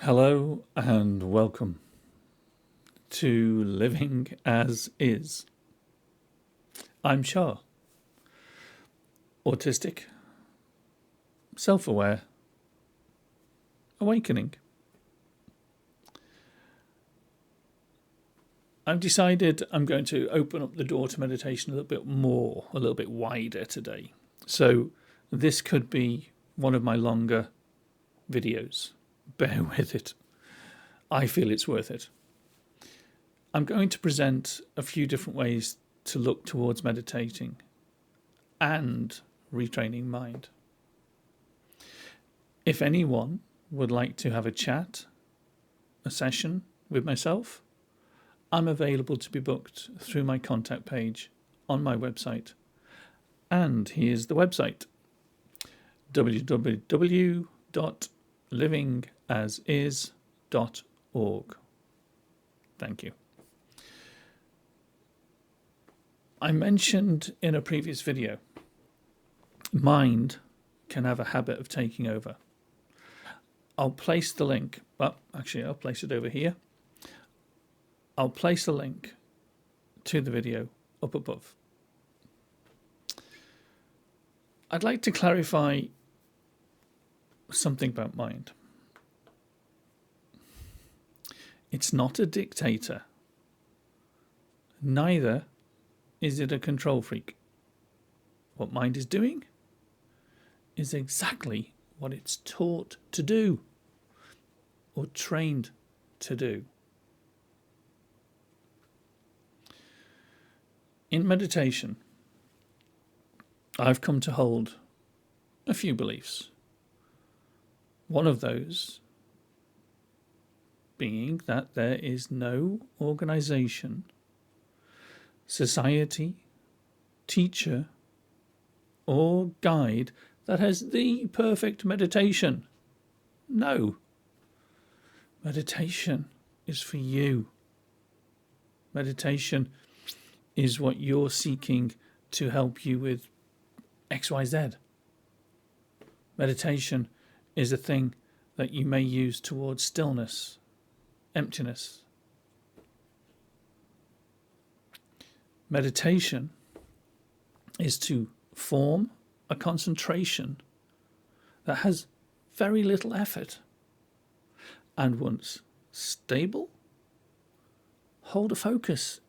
Hello and welcome to Living as Is. I'm Shah, autistic, self-aware, awakening. I've decided I'm going to open up the door to meditation a little bit more, a little bit wider today. So this could be one of my longer videos. Bear with it. I feel it's worth it. I'm going to present a few different ways to look towards meditating and retraining mind. If anyone would like to have a chat, a session with myself, I'm available to be booked through my contact page on my website. And here's the website: www.livingasis.org. Thank you. I mentioned in a previous video, mind can have a habit of taking over. I'll place the link, I'll place it over here. I'll place a link to the video up above. I'd like to clarify something about mind. It's not a dictator. Neither is it a control freak. What mind is doing is exactly what it's taught to do or trained to do. In meditation, I've come to hold a few beliefs. One of those being that there is no organization, society, teacher, or guide that has the perfect meditation. No. Meditation is for you. Meditation is what you're seeking to help you with XYZ. Meditation is a thing that you may use towards stillness, emptiness. Meditation is to form a concentration that has very little effort, and once stable, hold a focus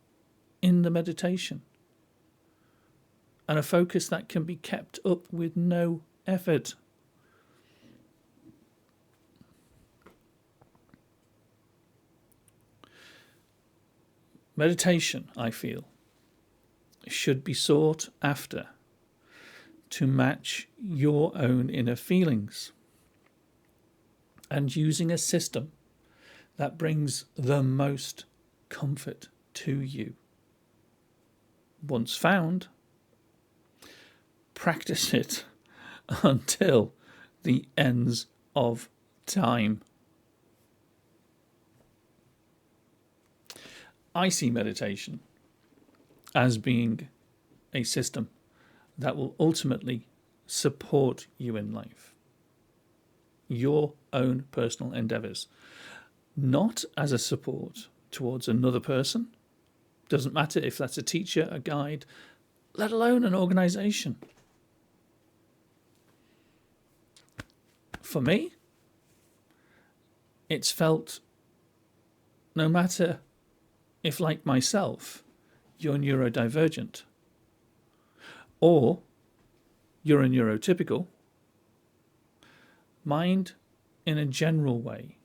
in the meditation, and a focus that can be kept up with no effort. Meditation, I feel, should be sought after to match your own inner feelings, and using a system that brings the most comfort to you. Once found, practice it until the ends of time. I see meditation as being a system that will ultimately support you in life, your own personal endeavors, not as a support towards another person. Doesn't matter if that's a teacher, a guide, let alone an organization. For me, it's felt no matter if, like myself, you're neurodivergent or you're a neurotypical, mind in a general way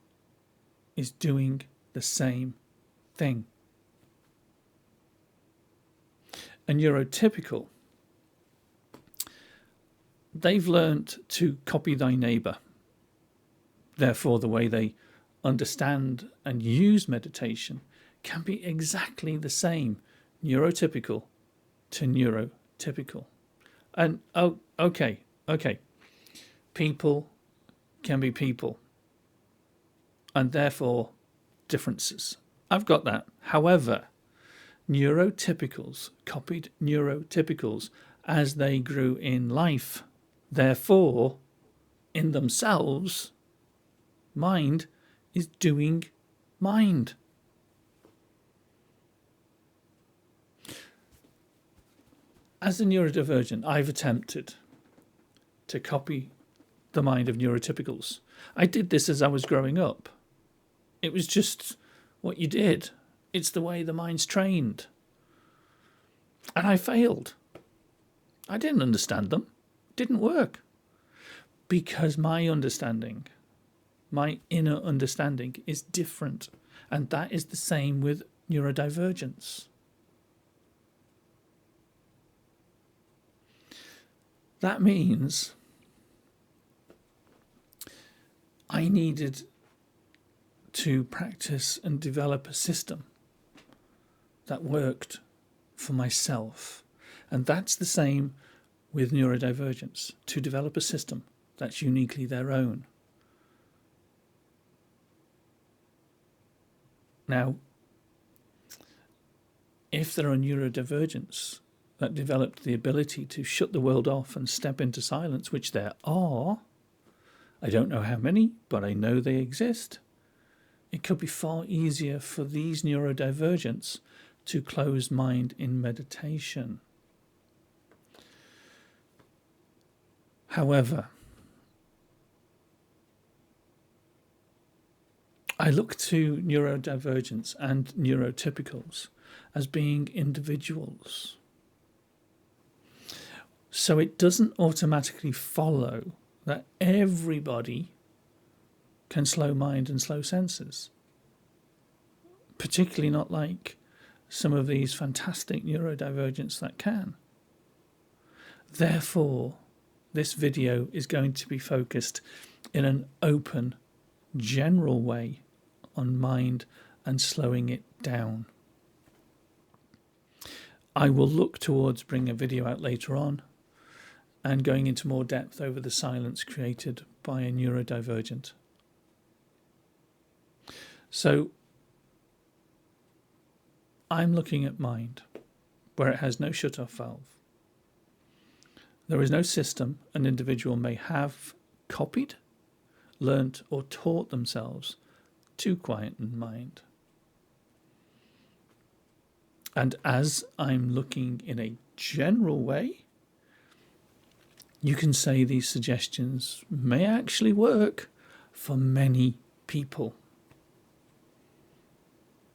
is doing the same thing. A neurotypical, they've learnt to copy thy neighbour. Therefore, the way they understand and use meditation can be exactly the same, neurotypical to neurotypical. And okay, people can be people, and therefore differences. I've got that. However, neurotypicals copied neurotypicals as they grew in life. Therefore, in themselves, mind is doing mind. As a neurodivergent, I've attempted to copy the mind of neurotypicals. I did this as I was growing up. It was just what you did. It's the way the mind's trained. And I failed. I didn't understand them. It didn't work. Because my understanding, my inner understanding, is different. And that is the same with neurodivergence. That means I needed to practice and develop a system that worked for myself. And that's the same with neurodivergence, to develop a system that's uniquely their own. Now, if there are neurodivergents that developed the ability to shut the world off and step into silence, which there are, I don't know how many, but I know they exist, it could be far easier for these neurodivergents to close mind in meditation. However, I look to neurodivergents and neurotypicals as being individuals. So it doesn't automatically follow that everybody can slow mind and slow senses. Particularly not like some of these fantastic neurodivergents that can. Therefore, this video is going to be focused in an open, general way on mind and slowing it down. I will look towards bringing a video out later on and going into more depth over the silence created by a neurodivergent. So I'm looking at mind, where it has no shut-off valve. There is no system an individual may have copied, learnt or taught themselves to quieten mind. And as I'm looking in a general way, you can say these suggestions may actually work for many people.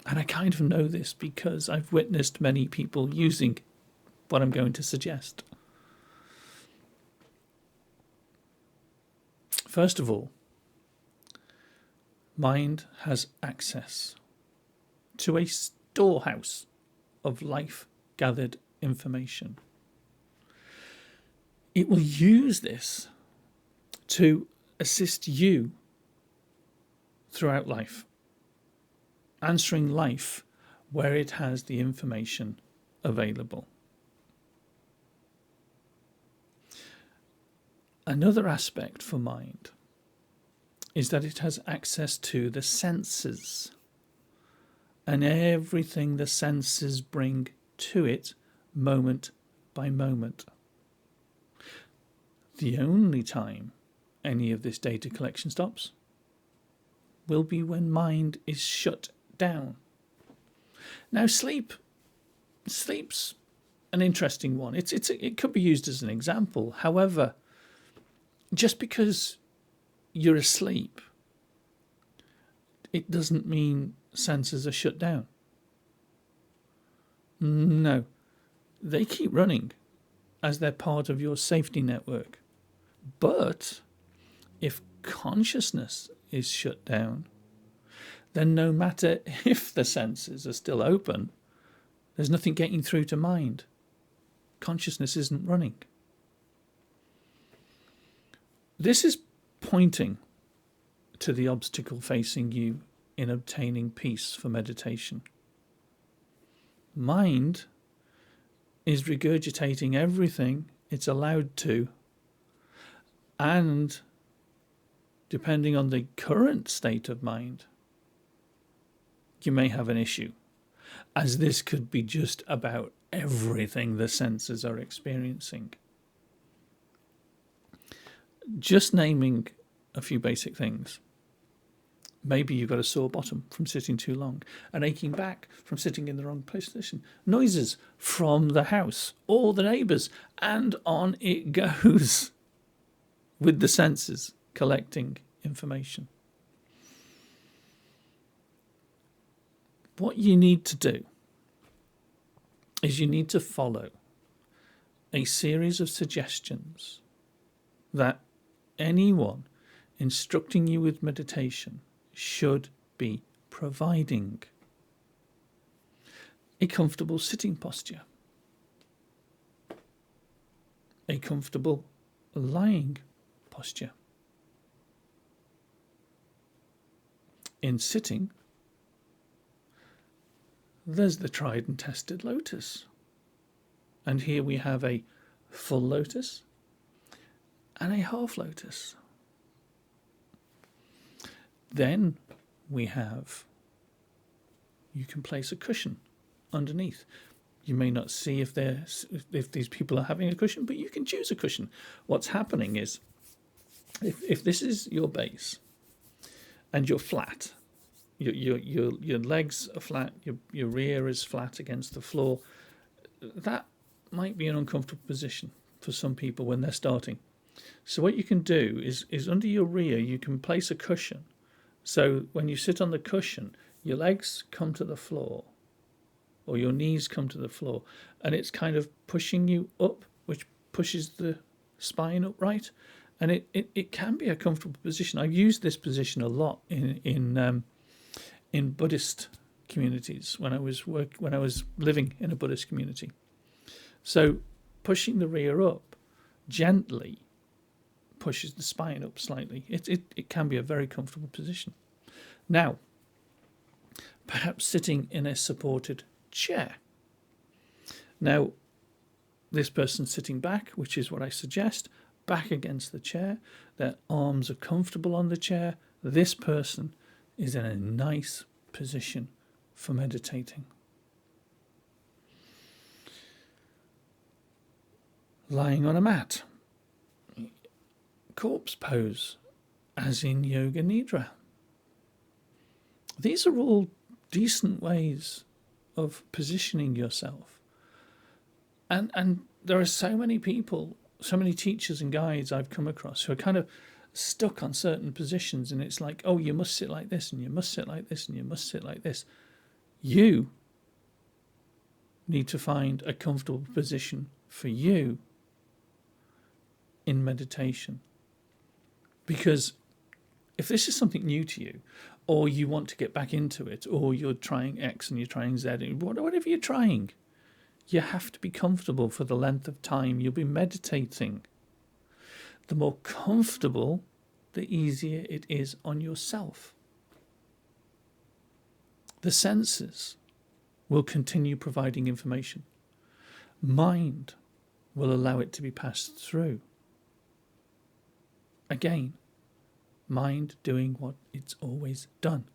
And I kind of know this because I've witnessed many people using what I'm going to suggest. First of all, mind has access to a storehouse of life-gathered information. It will use this to assist you throughout life, answering life where it has the information available. Another aspect for mind is that it has access to the senses and everything the senses bring to it moment by moment. The only time any of this data collection stops will be when mind is shut down. Now, sleep's an interesting one. It could be used as an example. However, just because you're asleep, it doesn't mean senses are shut down. No, they keep running as they're part of your safety network. But if consciousness is shut down, then no matter if the senses are still open, there's nothing getting through to mind. Consciousness isn't running. This is pointing to the obstacle facing you in obtaining peace for meditation. Mind is regurgitating everything it's allowed to, and depending on the current state of mind, you may have an issue, as this could be just about everything the senses are experiencing. Just naming a few basic things. Maybe you've got a sore bottom from sitting too long, an aching back from sitting in the wrong position, noises from the house or the neighbours, and on it goes with the senses collecting information. What you need to do is you need to follow a series of suggestions that anyone instructing you with meditation should be providing. A comfortable sitting posture, a comfortable lying posture. In sitting, there's the tried and tested lotus. And here we have a full lotus and a half lotus. Then we have, you can place a cushion underneath. You may not see if these people are having a cushion, but you can choose a cushion. What's happening is, if this is your base and you're flat, your legs are flat, your rear is flat against the floor, that might be an uncomfortable position for some people when they're starting. So what you can do is under your rear, you can place a cushion. So when you sit on the cushion, your legs come to the floor or your knees come to the floor, and it's kind of pushing you up, which pushes the spine upright. And it can be a comfortable position. I've used this position a lot in Buddhist communities when I was living in a Buddhist community. So pushing the rear up gently pushes the spine up slightly. It can be a very comfortable position. Now, perhaps sitting in a supported chair. Now, this person's sitting back, which is what I suggest, back against the chair. Their arms are comfortable on the chair. This person is in a nice position for meditating. Lying on a mat. Corpse pose, as in Yoga Nidra. These are all decent ways of positioning yourself. And there are so many people, so many teachers and guides I've come across who are kind of stuck on certain positions, and it's like, oh, you must sit like this, and you must sit like this, and you must sit like this. You need to find a comfortable position for you in meditation. Because if this is something new to you, or you want to get back into it, or you're trying X and you're trying Z, whatever you're trying, you have to be comfortable for the length of time you'll be meditating. The more comfortable, the easier it is on yourself. The senses will continue providing information. Mind will allow it to be passed through. Again, mind doing what it's always done.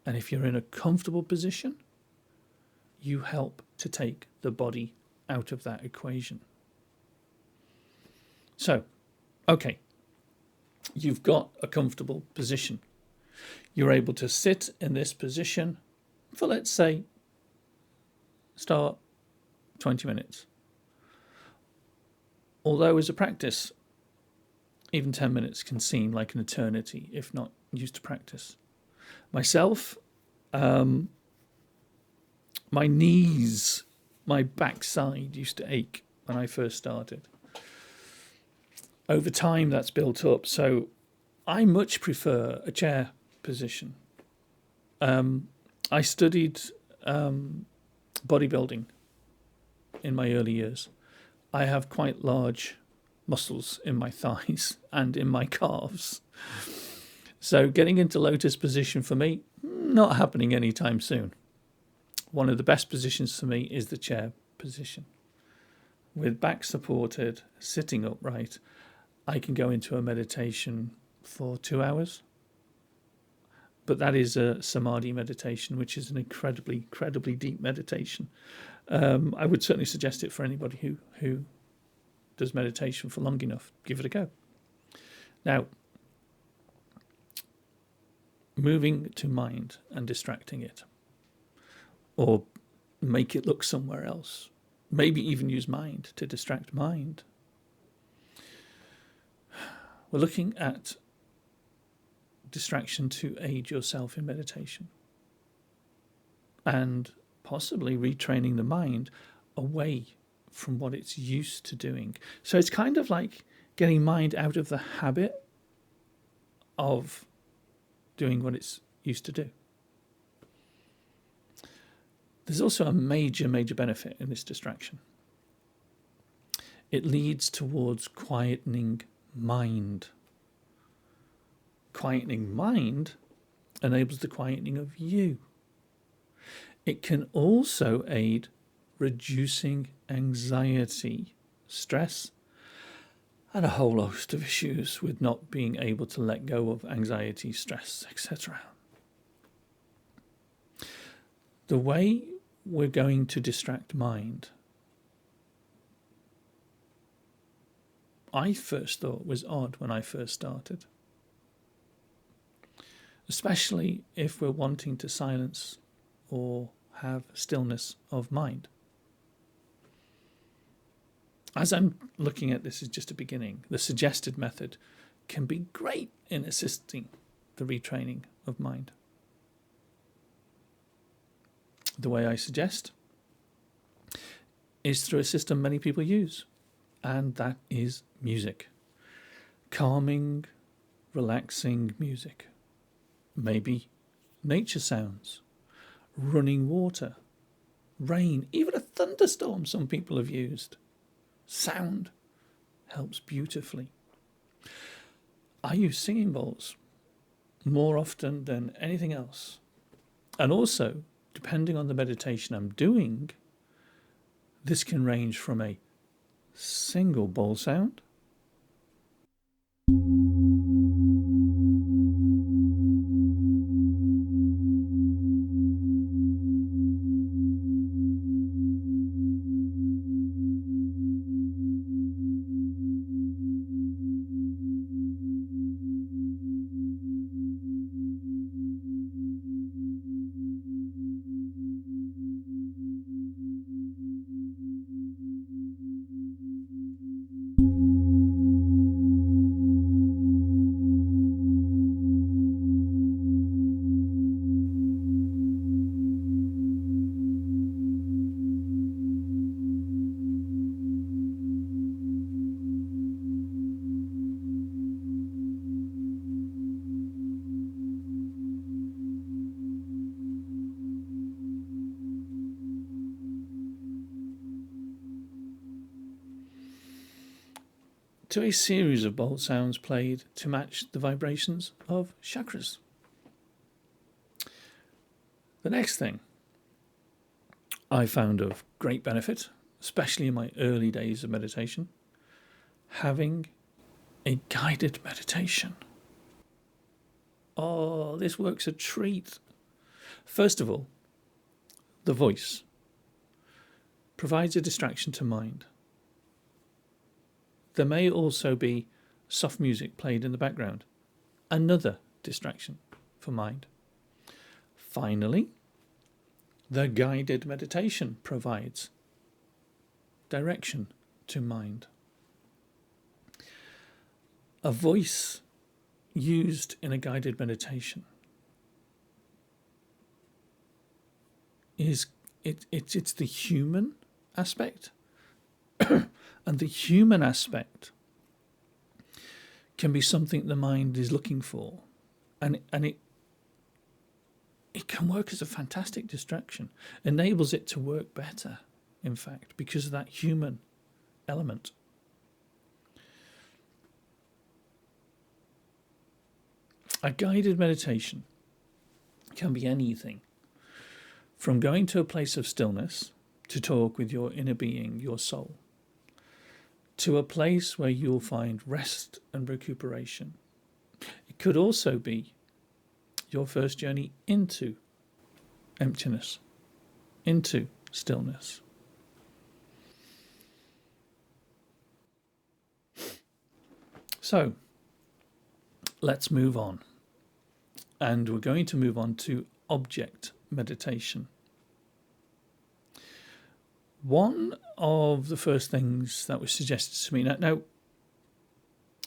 And if you're in a comfortable position, you help to take the body out of that equation. So, okay, you've got a comfortable position. You're able to sit in this position for, let's say, start 20 minutes. Although as a practice, even 10 minutes can seem like an eternity if not used to practice. Myself, my knees, my backside used to ache when I first started. Over time, that's built up. So I much prefer a chair position. I studied bodybuilding in my early years. I have quite large muscles in my thighs and in my calves. So getting into lotus position for me, not happening anytime soon. One of the best positions for me is the chair position. With back supported, sitting upright, I can go into a meditation for 2 hours. But that is a samadhi meditation, which is an incredibly deep meditation. I would certainly suggest it for anybody who does meditation for long enough. Give it a go. Now, moving to mind and distracting it, or make it look somewhere else. Maybe even use mind to distract mind. We're looking at distraction to aid yourself in meditation, and possibly retraining the mind away from what it's used to doing. So it's kind of like getting mind out of the habit of doing what it's used to do. There's also a major benefit in this distraction. It leads towards quietening mind. Quietening mind enables the quietening of you. It can also aid reducing anxiety, stress, and a whole host of issues with not being able to let go of anxiety, stress, etc. The way we're going to distract mind, I first thought was odd when I first started, especially if we're wanting to silence or have stillness of mind. As I'm looking at this as just a beginning, the suggested method can be great in assisting the retraining of mind. The way I suggest is through a system many people use, and that is music. Calming, relaxing music. Maybe nature sounds, running water, rain, even a thunderstorm some people have used. Sound helps beautifully. I use singing bowls more often than anything else. And also, depending on the meditation I'm doing, this can range from a single bowl sound to a series of bowl sounds played to match the vibrations of chakras. The next thing I found of great benefit, especially in my early days of meditation, having a guided meditation. Oh, this works a treat. First of all, the voice provides a distraction to mind. There may also be soft music played in the background, another distraction for mind. Finally, the guided meditation provides direction to mind. A voice used in a guided meditation is it's the human aspect. And the human aspect can be something the mind is looking for. And it can work as a fantastic distraction. Enables it to work better, in fact, because of that human element. A guided meditation can be anything from going to a place of stillness to talk with your inner being, your soul, to a place where you'll find rest and recuperation. It could also be your first journey into emptiness, into stillness. So, let's move on. and we're going to move on to object meditation. One of the first things that was suggested to me, now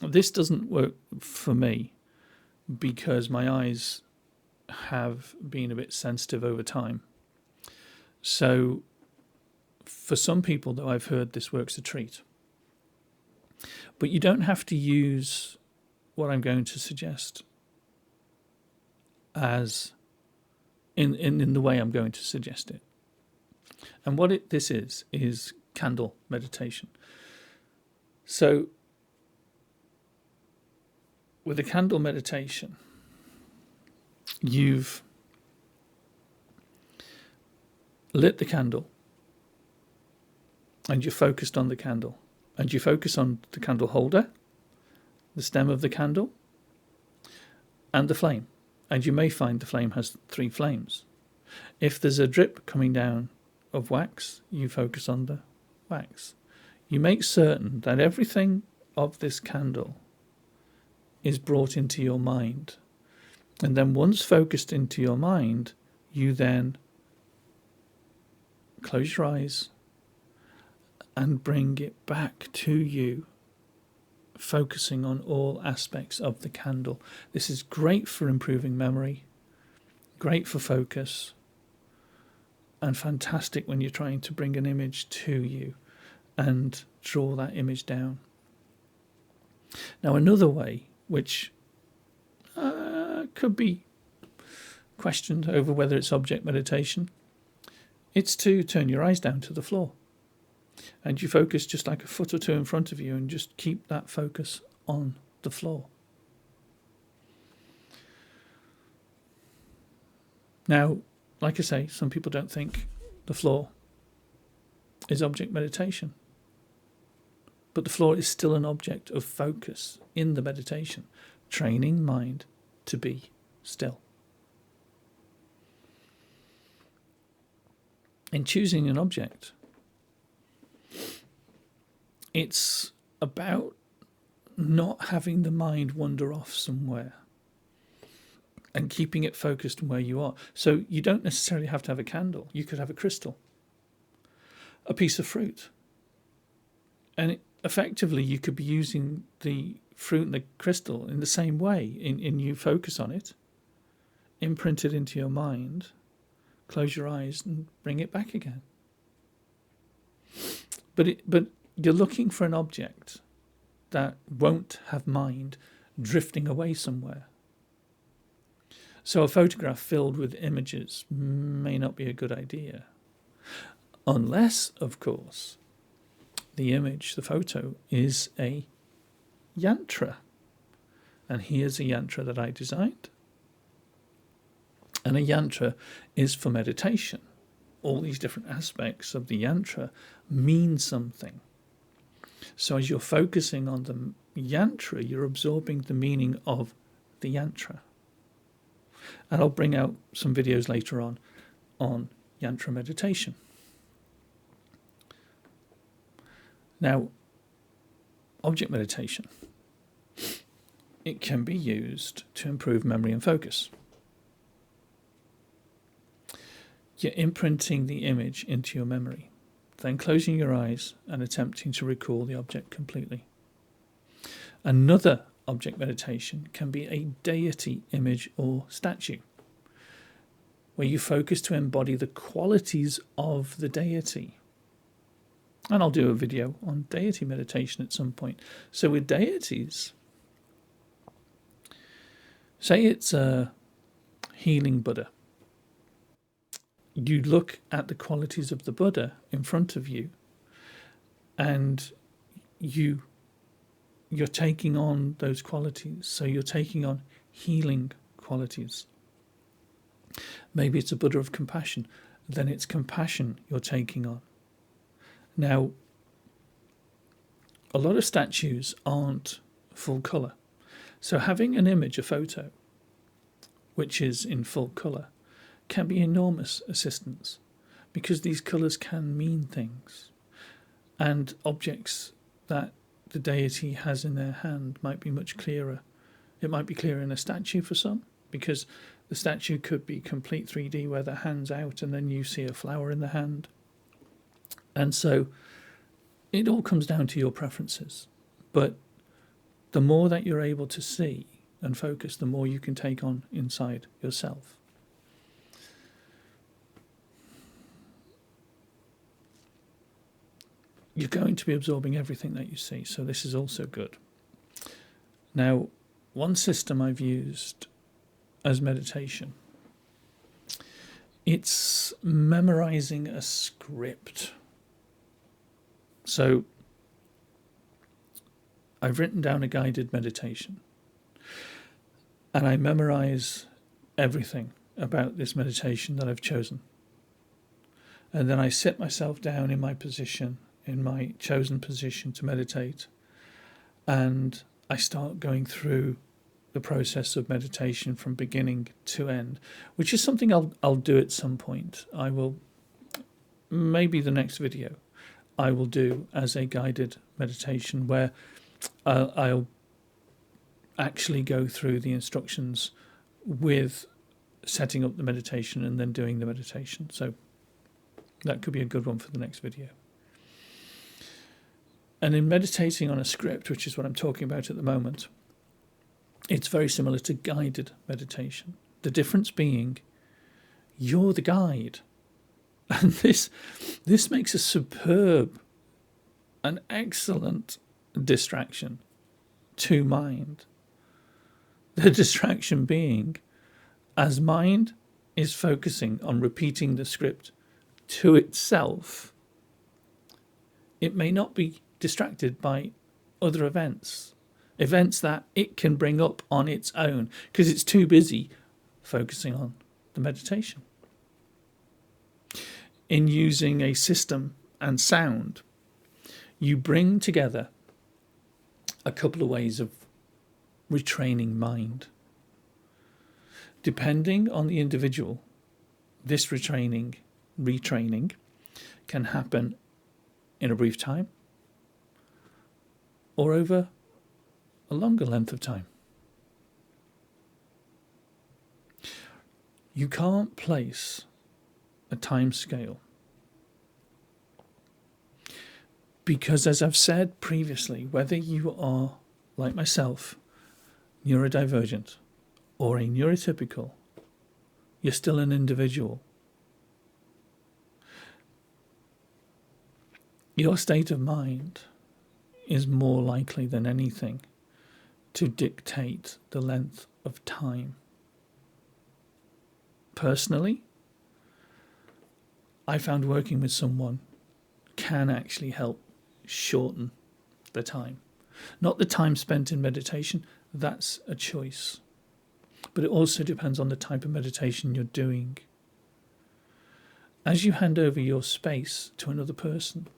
this doesn't work for me because my eyes have been a bit sensitive over time. So for some people, though, I've heard this works a treat. But you don't have to use what I'm going to suggest as in the way I'm going to suggest it. And what this is candle meditation. So with a candle meditation, you've lit the candle and you're focused on the candle, and you focus on the candle holder, the stem of the candle, and the flame. And you may find the flame has 3 flames. If there's a drip coming down of wax, you focus on the wax. You make certain that everything of this candle is brought into your mind. And then once focused into your mind, you then close your eyes and bring it back to you, focusing on all aspects of the candle. This is great for improving memory, great for focus, and fantastic when you're trying to bring an image to you and draw that image down. Now, another way, which could be questioned over whether it's object meditation, it's to turn your eyes down to the floor. And you focus just like a foot or 2 in front of you and just keep that focus on the floor. Now, like I say, some people don't think the floor is object meditation. But the floor is still an object of focus in the meditation, training mind to be still. In choosing an object, it's about not having the mind wander off somewhere and keeping it focused on where you are. So you don't necessarily have to have a candle. You could have a crystal, a piece of fruit. And effectively, you could be using the fruit and the crystal in the same way. In you focus on it, imprint it into your mind, close your eyes and bring it back again. But you're looking for an object that won't have mind drifting away somewhere. So a photograph filled with images may not be a good idea. Unless, of course, the image, the photo, is a yantra. And here's a yantra that I designed. And a yantra is for meditation. All these different aspects of the yantra mean something. So as you're focusing on the yantra, you're absorbing the meaning of the yantra. And I'll bring out some videos later on yantra meditation. Now, object meditation, it can be used to improve memory and focus. You're imprinting the image into your memory, then closing your eyes and attempting to recall the object completely. Another object meditation can be a deity image or statue, where you focus to embody the qualities of the deity. And I'll do a video on deity meditation at some point. So with deities, say it's a healing Buddha. You look at the qualities of the Buddha in front of you, and you're taking on those qualities. So you're taking on healing qualities. Maybe it's a Buddha of compassion. Then it's compassion you're taking on. Now, a lot of statues aren't full colour. So having an image, a photo, which is in full colour, can be enormous assistance, because these colours can mean things. And objects that the deity has in their hand might be much clearer. It might be clearer in a statue for some, because the statue could be complete 3D where the hand's out and then you see a flower in the hand. And so it all comes down to your preferences. But the more that you're able to see and focus, the more you can take on inside yourself. You're going to be absorbing everything that you see, so this is also good. Now, one system I've used as meditation, it's memorizing a script. So I've written down a guided meditation and I memorize everything about this meditation that I've chosen. And then I sit myself down in my position, in my chosen position to meditate, and I start going through the process of meditation from beginning to end, which is something I'll do at some point. I will, maybe the next video, I will do as a guided meditation where I'll actually go through the instructions with setting up the meditation and then doing the meditation. So that could be a good one for the next video. And in meditating on a script, which is what I'm talking about at the moment, it's very similar to guided meditation. The difference being you're the guide. And this makes a superb and excellent distraction to mind. The distraction being, as mind is focusing on repeating the script to itself, it may not be distracted by other events that it can bring up on its own because it's too busy focusing on the meditation. In using a system and sound, you bring together a couple of ways of retraining mind. Depending on the individual, this retraining can happen in a brief time or over a longer length of time. You can't place a time scale because, as I've said previously, whether you are, like myself, neurodivergent or a neurotypical, you're still an individual. Your state of mind is more likely than anything to dictate the length of time. Personally, I found working with someone can actually help shorten the time. Not the time spent in meditation, that's a choice. But it also depends on the type of meditation you're doing. As you hand over your space to another person,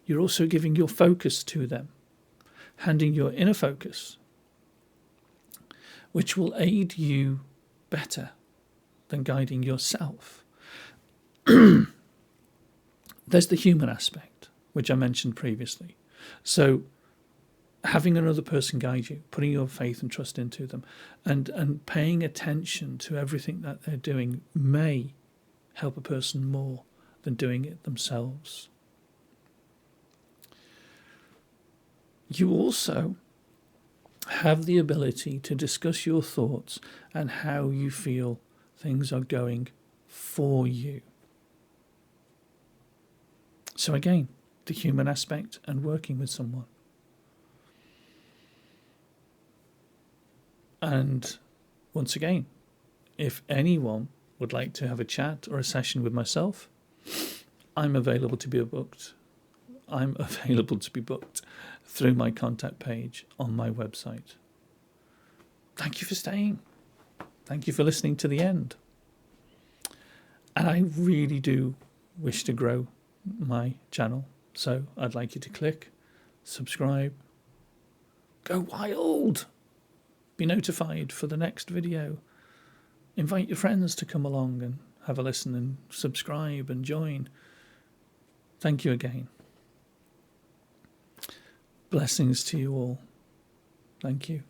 you're also giving your focus to them, handing your inner focus, which will aid you better than guiding yourself. There's the human aspect, which I mentioned previously. So having another person guide you, putting your faith and trust into them, and paying attention to everything that they're doing may help a person more than doing it themselves. You also have the ability to discuss your thoughts and how you feel things are going for you. So again, the human aspect and working with someone. And once again, if anyone would like to have a chat or a session with myself, I'm available to be booked. I'm available to be booked through my contact page on my website. Thank you for staying. Thank you for listening to the end. And I really do wish to grow my channel. So I'd like you to click, subscribe, go wild, be notified for the next video. Invite your friends to come along and have a listen and subscribe and join. Thank you again. Blessings to you all. Thank you.